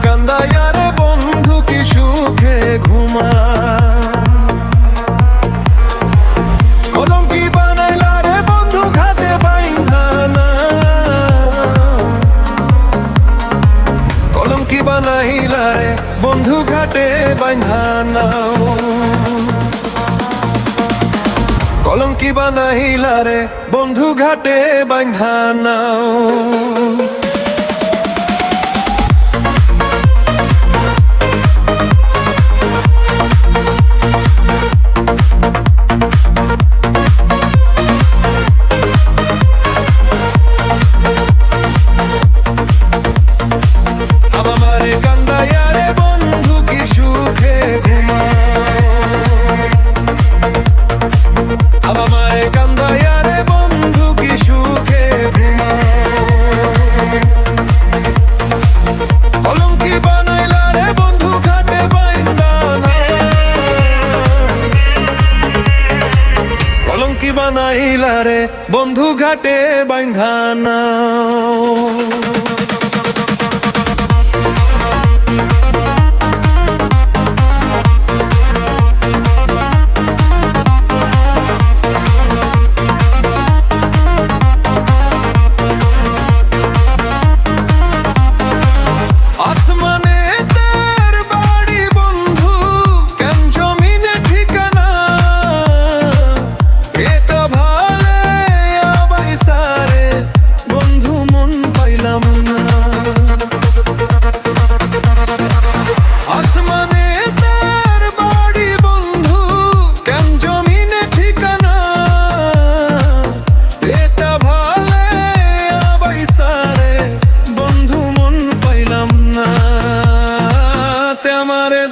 কান্দাইয়া রে বন্ধু কি সুখে ঘুমা। কলঙ্কি বানাইলা রে বন্ধু ঘাটে বাইন্ধা না, কলঙ্কি বানাইলা রে বন্ধু ঘাটে বাইন্ধা না, কলঙ্কি বানাইলা রে বন্ধু ঘাটে বাইন্ধা নাও। আমারে কান্দাইয়া রে বন্ধু কি সুখে ঘুমা, আমারে কান্দাইয়া রে বন্ধু কি সুখে ঘুমা। কলঙ্কি বানাইলা রে বন্ধু ঘাটে বাইন্ধা না, কলঙ্কি বানাইলা রে বন্ধু ঘাটে বাইন্ধা না।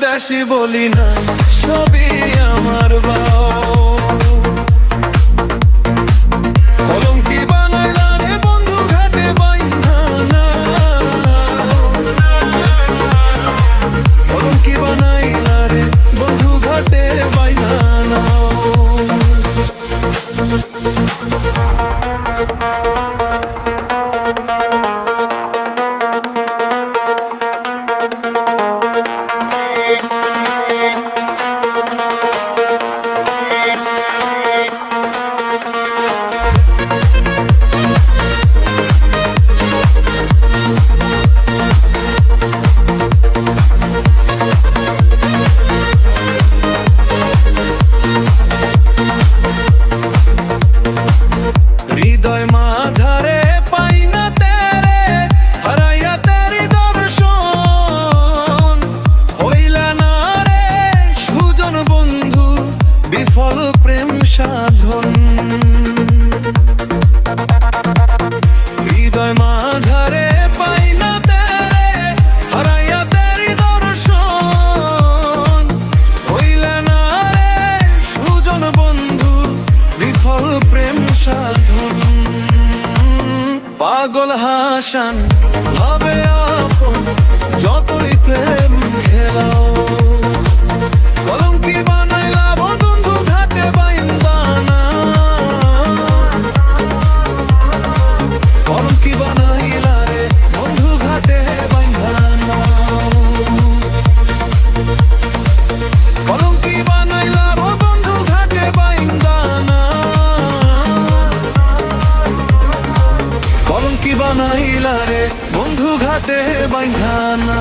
দেশি বলি না সবই আমার বাও, কলঙ্কি বানাইলা রে বন্ধু ঘাটে বাইন্ধা না, কলঙ্কি বানাইলা রে বন্ধু ঘাটে বাইন্ধা না। হৃদয় মাঝারে পাই না তেরে, হারাইয়া তেরি দর্শন, হইলা না রে সুজন বন্ধু বিফল প্রেম সাধন। হৃদয় মাঝারে পাই না তেরে, হারাইয়া তেরি দর্শন, হইলা না রে সুজন বন্ধু বিফল প্রেম সাধন। পাগল হাসান ভাবে আপন যতই প্রেম খেলাও, কলঙ্কি বানাইলা বন্ধু ঘাটে বাইন্ধা না, কলঙ্কি বানাইলা রে বন্ধু ঘাটে বাইন্ধা না, কলঙ্কি বানাইলা বন্ধু ঘাটে বাইন্ধা না, কলঙ্কি বানাইলা রে বন্ধু ঘাটে বাইন্ধা না।